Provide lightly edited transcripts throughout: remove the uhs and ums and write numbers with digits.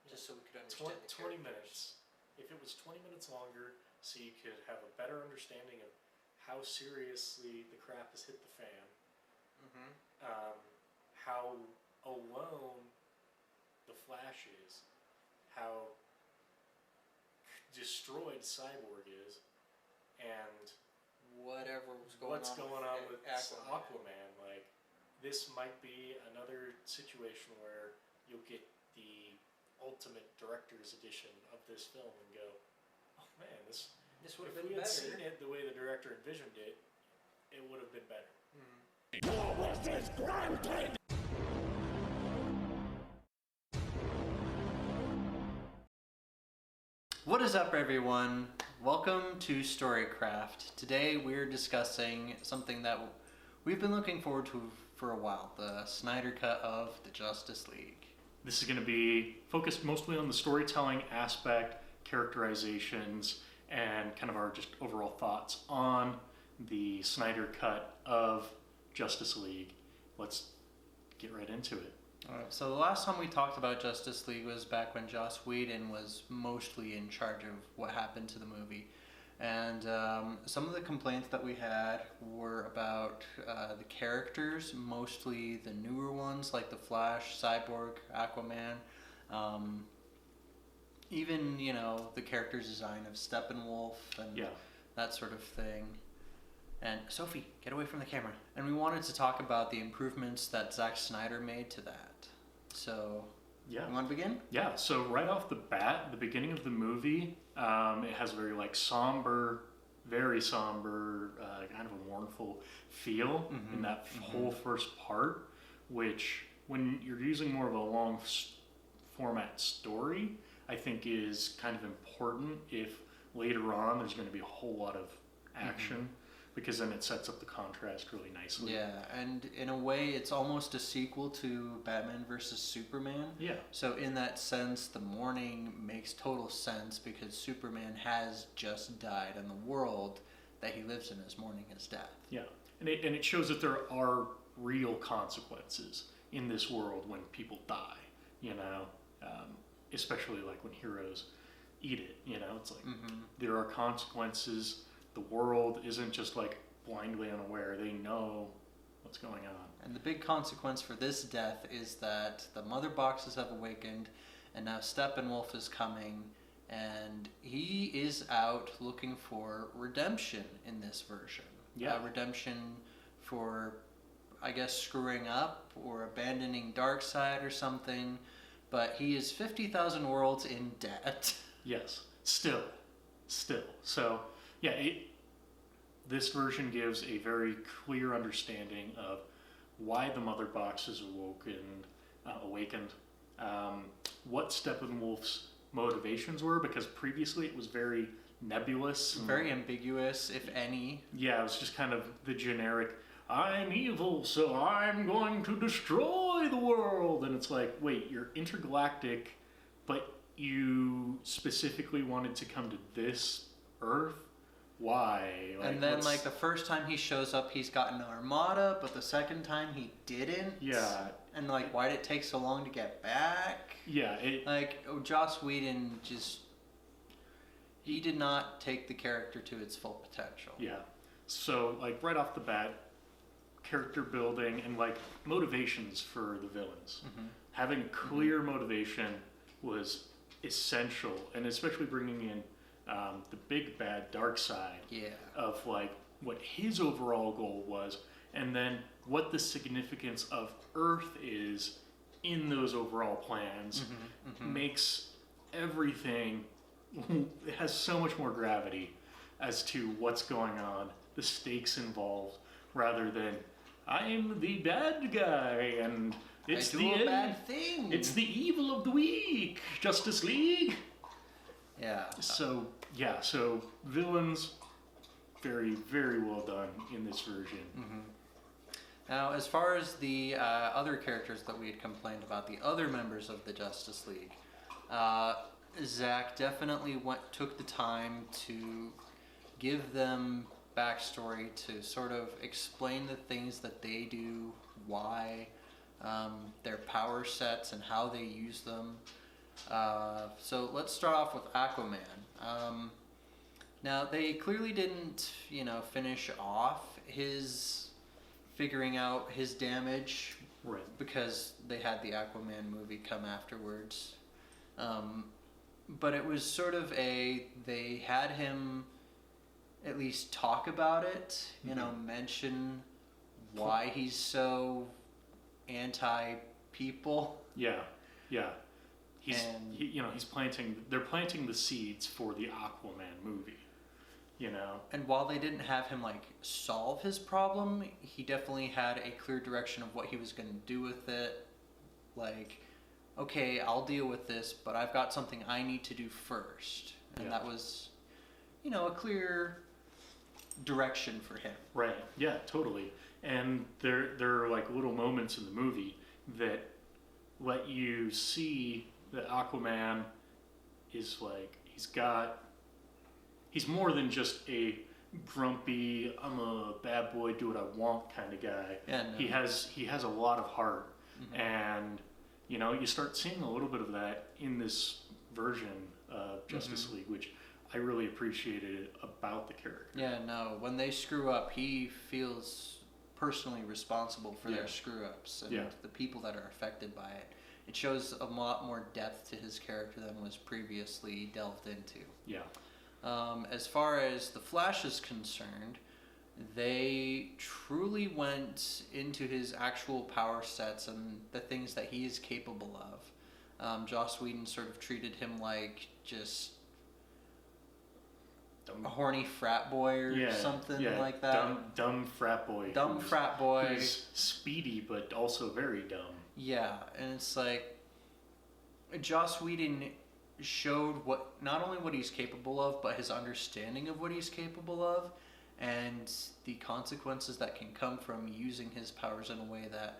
Just so we could understand 20 minutes. If it was 20 minutes longer, so you could have a better understanding of how seriously the crap has hit the fan, how alone the Flash is, how destroyed Cyborg is, and whatever was what's going on with Aquaman. Aquaman. Like, this might be another situation where you'll get the ultimate director's edition of this film and go, oh man, this would have if been we had better. seen it the way the director envisioned it, it would have been better. Your wish is granted! What is up, everyone? Welcome to Storycraft. Today we're discussing something that we've been looking forward to for a while, the Snyder Cut of the Justice League. This is going to be focused mostly on the storytelling aspect, characterizations, and kind of our just overall thoughts on the Snyder Cut of Justice League. Let's get right into it. Alright, so the last time we talked about Justice League was back when Joss Whedon was mostly in charge of what happened to the movie. And some of the complaints that we had were about the characters, mostly the newer ones like the Flash, Cyborg, Aquaman. Even, the character design of Steppenwolf and that sort of thing. And Sophie, get away from the camera. And we wanted to talk about the improvements that Zack Snyder made to that. So, you want to begin? Yeah, so right off the bat, the beginning of the movie, it has a very very somber, kind of a mournful feel in that whole first part, which when you're using more of a long format story, I think is kind of important if later on there's going to be a whole lot of action. Because then it sets up the contrast really nicely. Yeah, and in a way, it's almost a sequel to Batman vs. Superman. Yeah. So in that sense, the mourning makes total sense because Superman has just died, and the world that he lives in is mourning his death. Yeah, and it shows that there are real consequences in this world when people die. Especially like when heroes eat it. It's like there are consequences. The world isn't just like blindly unaware. They know what's going on. And the big consequence for this death is that the mother boxes have awakened, and now Steppenwolf is coming, and he is out looking for redemption in this version. Yeah. Redemption for, I guess, screwing up or abandoning Darkseid or something. But he is 50,000 worlds in debt. Yes, still. So, yeah, this version gives a very clear understanding of why the mother box is awakened, what Steppenwolf's motivations were, because previously it was very nebulous. Very ambiguous, if any. Yeah, it was just kind of the generic, I'm evil, so I'm going to destroy the world. And it's like, wait, you're intergalactic, but you specifically wanted to come to this Earth? Why? And then, the first time he shows up, he's got an armada, but the second time he didn't. Yeah. And, why did it take so long to get back? Yeah. Joss Whedon he did not take the character to its full potential. Yeah. So, right off the bat, character building and, motivations for the villains. Having clear motivation was essential, and especially bringing in the big bad Darkseid of what his overall goal was, and then what the significance of Earth is in those overall plans makes everything, it has so much more gravity as to what's going on, the stakes involved, rather than I'm the bad guy and it's bad thing. It's the evil of the week, Justice League. Yeah. So villains, very, very well done in this version. Now, as far as the other characters that we had complained about, the other members of the Justice League, Zack definitely took the time to give them backstory, to sort of explain the things that they do, why, their power sets and how they use them. So let's start off with Aquaman. Now, they clearly didn't, finish off his figuring out his damage, Right. because they had the Aquaman movie come afterwards. But it was sort of they had him at least talk about it, mention why he's so anti-people. Yeah, yeah. They're planting the seeds for the Aquaman movie, And while they didn't have him solve his problem, he definitely had a clear direction of what he was going to do with it. Okay, I'll deal with this, but I've got something I need to do first. And that was, a clear direction for him. Right. Yeah, totally. And there are little moments in the movie that let you see that Aquaman is he's more than just a grumpy, I'm a bad boy, do what I want kind of guy. Yeah, no. He has a lot of heart. Mm-hmm. And you start seeing a little bit of that in this version of Justice Mm-hmm. League, which I really appreciated about the character. Yeah, no. When they screw up, he feels personally responsible for their Yeah. screw-ups and Yeah. the people that are affected by it. It shows a lot more depth to his character than was previously delved into. Yeah. As far as the Flash is concerned, they truly went into his actual power sets and the things that he is capable of. Joss Whedon sort of treated him like just a horny frat boy or something like that. Dumb frat boy. Dumb frat boy. Who's speedy but also very dumb. Yeah, and it's Joss Whedon showed not only what he's capable of, but his understanding of what he's capable of, and the consequences that can come from using his powers in a way that,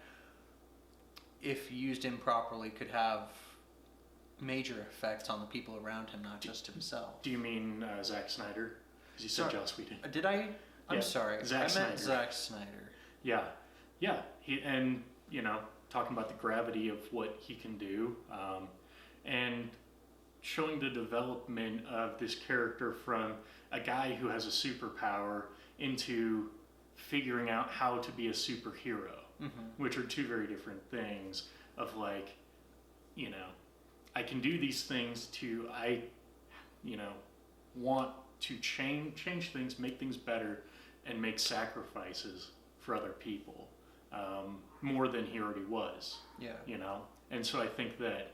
if used improperly, could have major effects on the people around him, not just himself. Do you mean Zack Snyder? Because you said Joss Whedon. Did I? I'm Yeah, sorry. Zack I Snyder. meant Zack Snyder. Yeah. And talking about the gravity of what he can do, and showing the development of this character from a guy who has a superpower into figuring out how to be a superhero, which are two very different things. Of I can do these things want to change things, make things better, and make sacrifices for other people, more than he already was. Yeah. And so I think that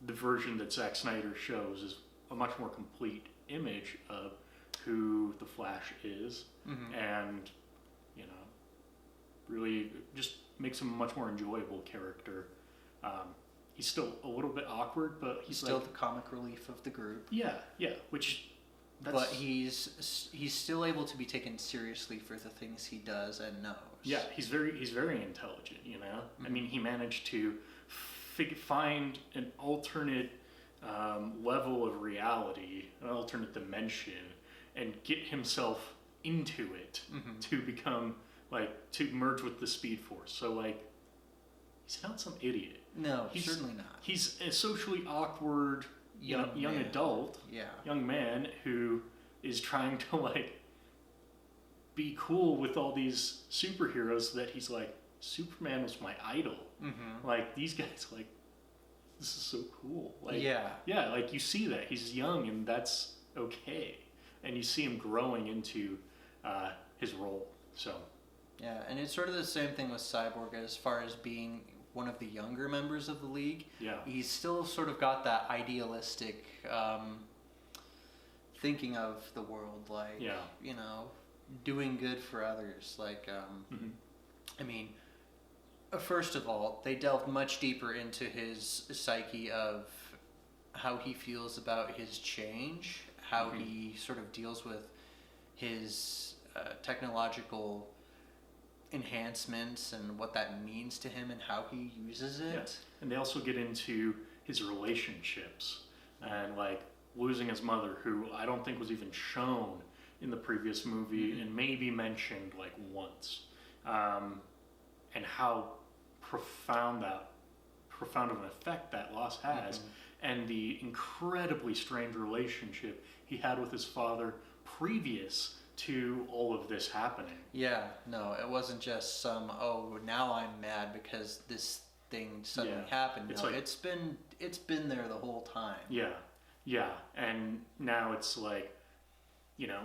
the version that Zack Snyder shows is a much more complete image of who the Flash is, and really just makes him a much more enjoyable character. He's still a little bit awkward, but He's still the comic relief of the group. Yeah, which but he's still able to be taken seriously for the things he does and knows. Yeah, he's very intelligent. I mean, he managed to find an alternate level of reality, an alternate dimension, and get himself into it to become to merge with the Speed Force. So he's not some idiot. No, He's certainly not. He's a socially awkward young man. adult, young man who is trying to be cool with all these superheroes that he's Superman was my idol. These guys this is so cool. You see that he's young and that's okay, and you see him growing into his role. So yeah, and it's sort of the same thing with Cyborg as far as being one of the younger members of the League. Yeah, he's still sort of got that idealistic thinking of the world, doing good for others. I mean, first of all, they delved much deeper into his psyche of how he feels about his change, how he sort of deals with his technological enhancements and what that means to him and how he uses it. Yeah. And they also get into his relationships and losing his mother, who I don't think was even shown in the previous movie and maybe mentioned once, and how profound that profound of an effect that loss has, and the incredibly strained relationship he had with his father previous to all of this happening. Yeah, no, it wasn't just some, oh, now I'm mad because this thing suddenly happened. It's no, like, it's been there the whole time. Yeah, and now it's like, you know,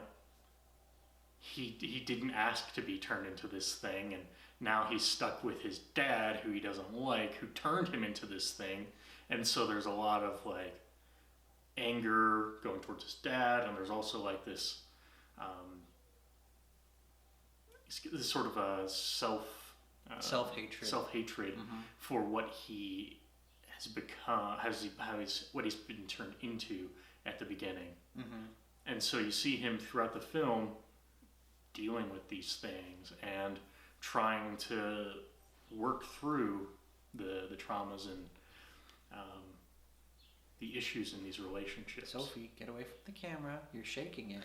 he didn't ask to be turned into this thing, and now he's stuck with his dad, who he doesn't like, who turned him into this thing, and so there's a lot of like anger going towards his dad, and there's also like this sort of a self-hatred for what he has become, what he's been turned into at the beginning. And so you see him throughout the film dealing with these things and trying to work through the traumas and the issues in these relationships. Sophie, get away from the camera. You're shaking it.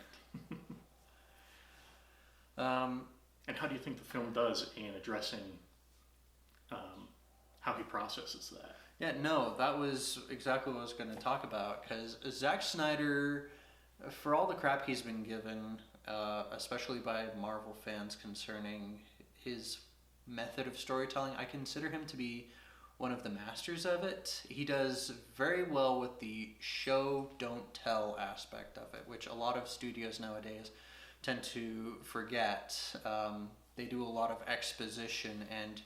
And how do you think the film does in addressing how he processes that? Yeah, no, that was exactly what I was going to talk about, because Zack Snyder, for all the crap he's been given, especially by Marvel fans concerning his method of storytelling, I consider him to be one of the masters of it. He does very well with the show, don't tell aspect of it, which a lot of studios nowadays tend to forget. They do a lot of exposition and,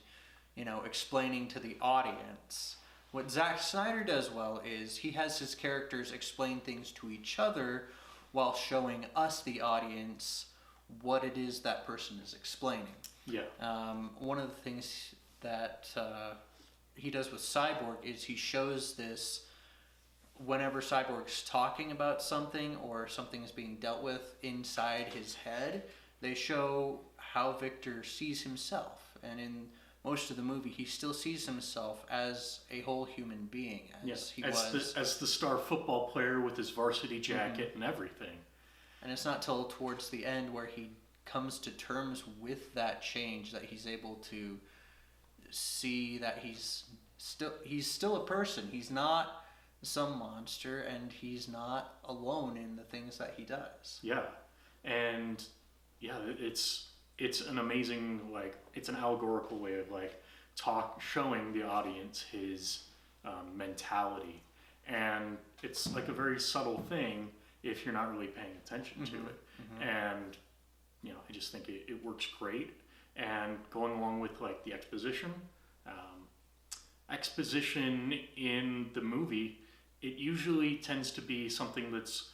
you know, explaining to the audience. What Zack Snyder does well is he has his characters explain things to each other while showing us, the audience, what it is that person is explaining. Yeah. One of the things that he does with Cyborg is he shows this whenever Cyborg's talking about something or something is being dealt with inside his head, they show how Victor sees himself. And in most of the movie, he still sees himself as a whole human being, as the star football player with his varsity jacket and everything. And it's not till towards the end where he comes to terms with that change that he's able to see that he's still a person. He's not some monster, and he's not alone in the things that he does. Yeah, and yeah, it's an amazing, like, it's an allegorical way of like showing the audience his mentality, and it's like a very subtle thing if you're not really paying attention to it. And you know, I just think it works great. And going along with like the exposition in the movie, it usually tends to be something that's,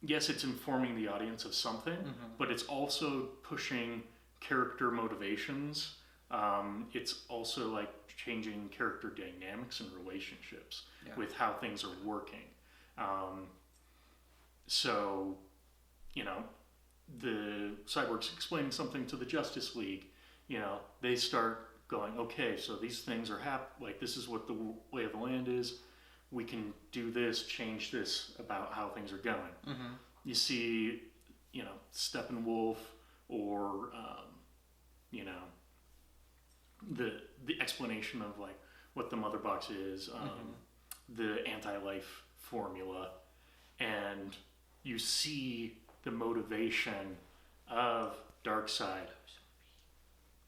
yes, it's informing the audience of something, but it's also pushing character motivations. It's also like changing character dynamics and relationships with how things are working. So, you know, the Cyborg's explaining something to the Justice League, you know, they start going, okay, so these things are like, this is what the lay of the land is. We can do this, change this about how things are going. You see, you know, Steppenwolf or, you know, the explanation of like what the mother box is, the anti-life formula, and you see the motivation of Darkseid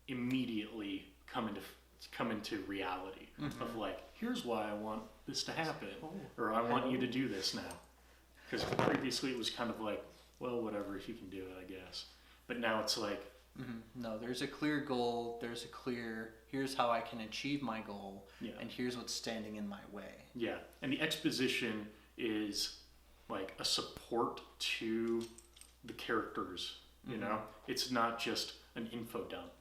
immediately come into reality of like, here's why I want this to happen, or I want you to do this now. Because previously it was kind of like, well, whatever, if you can do it, I guess. But now it's like, no, there's a clear goal. There's a clear, here's how I can achieve my goal, and here's what's standing in my way. Yeah, and the exposition is like a support to the characters, you know? It's not just an info dump.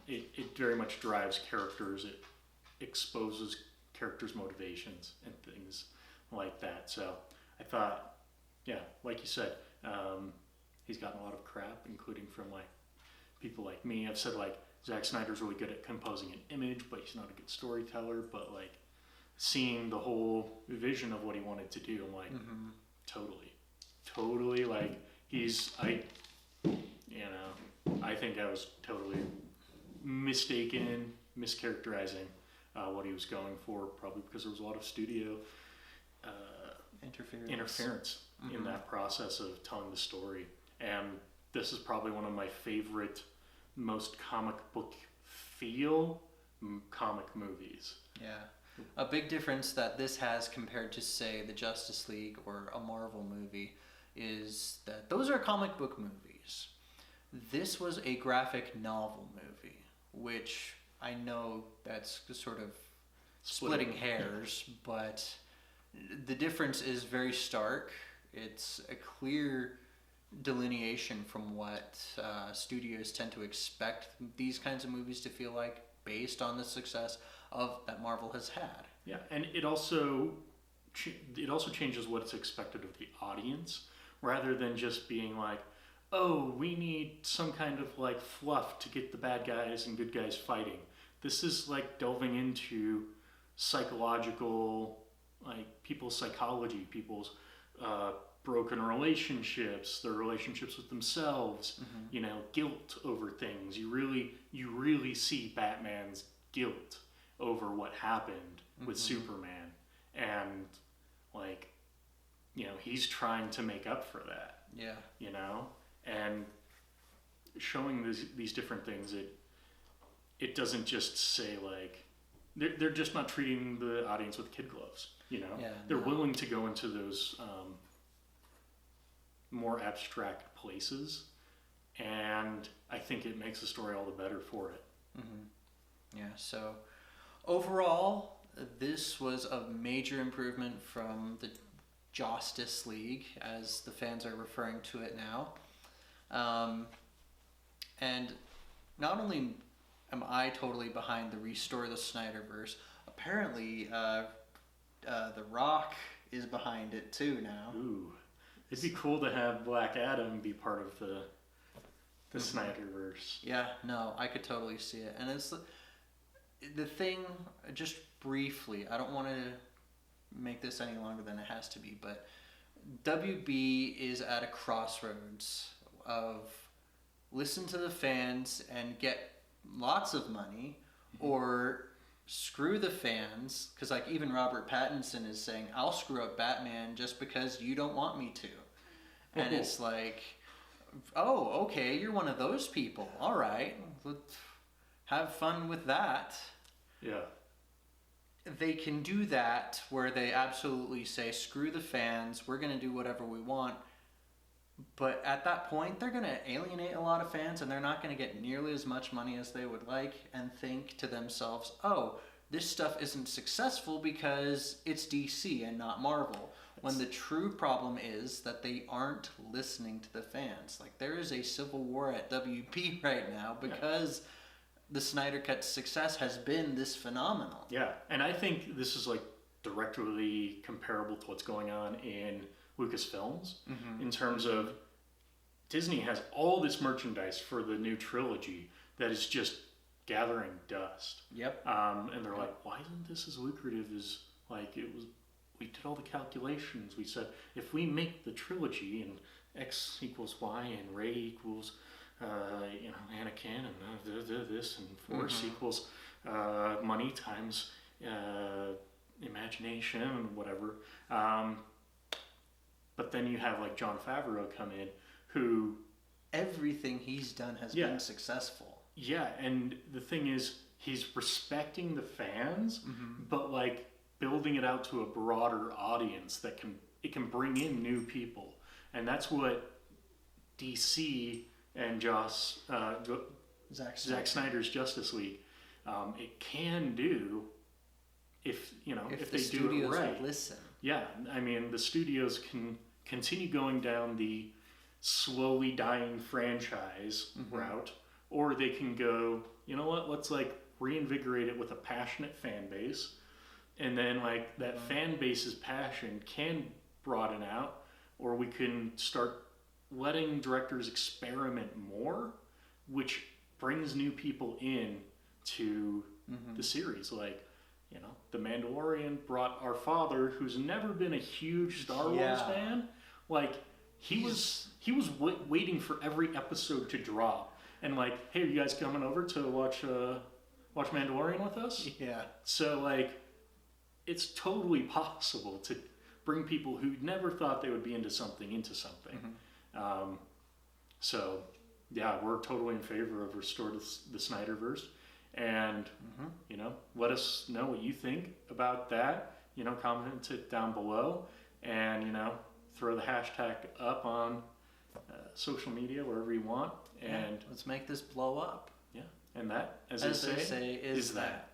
It very much drives characters. It exposes characters' motivations and things like that. So I thought, yeah, like you said, he's gotten a lot of crap, including from like people like me. I've said like Zack Snyder's really good at composing an image, but he's not a good storyteller. But like seeing the whole vision of what he wanted to do, I'm like, totally like I think I was totally mischaracterizing what he was going for, probably because there was a lot of studio interference in that process of telling the story. And this is probably one of my favorite, most comic book feel comic movies. Yeah. A big difference that this has compared to, say, the Justice League or a Marvel movie is that those are comic book movies. This was a graphic novel movie, which I know that's sort of splitting hairs, but the difference is very stark. It's a clear delineation from what studios tend to expect these kinds of movies to feel like, based on the success of that Marvel has had. Yeah, and it also changes what's expected of the audience, rather than just being like, oh, we need some kind of like fluff to get the bad guys and good guys fighting. This is like delving into psychological, like people's psychology, people's broken relationships, their relationships with themselves, you know, guilt over things. You really see Batman's guilt over what happened with Superman, and like, you know, he's trying to make up for that. Yeah. You know, and showing these different things, it doesn't just say like, they're just not treating the audience with kid gloves. You know, they're willing to go into those more abstract places, and I think it makes the story all the better for it. Yeah, so overall, this was a major improvement from the Joss-tice League, as the fans are referring to it now. And not only am I totally behind the restore the Snyderverse, apparently The Rock is behind it too now. Ooh, it'd be cool to have Black Adam be part of the Snyderverse. Yeah, no, I could totally see it. And it's the thing, just briefly, I don't want to make this any longer than it has to be, but WB is at a crossroads of listen to the fans and get lots of money, or screw the fans, because like even Robert Pattinson is saying, I'll screw up Batman just because you don't want me to. And it's like, oh, okay, you're one of those people. All right, let's have fun with that. Yeah. They can do that where they absolutely say, screw the fans, we're going to do whatever we want. But at that point, they're going to alienate a lot of fans, and they're not going to get nearly as much money as they would like, and think to themselves, oh, this stuff isn't successful because it's DC and not Marvel. When the true problem is that they aren't listening to the fans. Like, there is a civil war at WB right now because the Snyder Cut's success has been this phenomenal. Yeah, and I think this is like directly comparable to what's going on in Lucasfilms, in terms of Disney has all this merchandise for the new trilogy that is just gathering dust. Yep. And they're like, why isn't this as lucrative as like it was? We did all the calculations. We said, if we make the trilogy and X equals Y and Rey equals, Anakin and this and Force equals money times imagination and whatever. But then you have like Jon Favreau come in, who everything he's done has been successful. Yeah, and the thing is, he's respecting the fans, but like building it out to a broader audience that can bring in new people, and that's what DC and Zack Snyder's Justice League it can do if they do it right. Would listen. Yeah, I mean, the studios can continue going down the slowly dying franchise route, or they can go, you know what, let's like reinvigorate it with a passionate fan base, and then like that fan base's passion can broaden out, or we can start letting directors experiment more, which brings new people in to the series. Like, The Mandalorian brought our father, who's never been a huge Star Wars fan. Like, he was waiting for every episode to drop, and like, hey, are you guys coming over to watch watch Mandalorian with us. Yeah. So like, it's totally possible to bring people who never thought they would be into something. So yeah, we're totally in favor of restore the Snyderverse, and you know, let us know what you think about that. You know, comment it down below, and you know, throw the hashtag up on social media wherever you want, and let's make this blow up. Yeah, and that, as they they say, is that.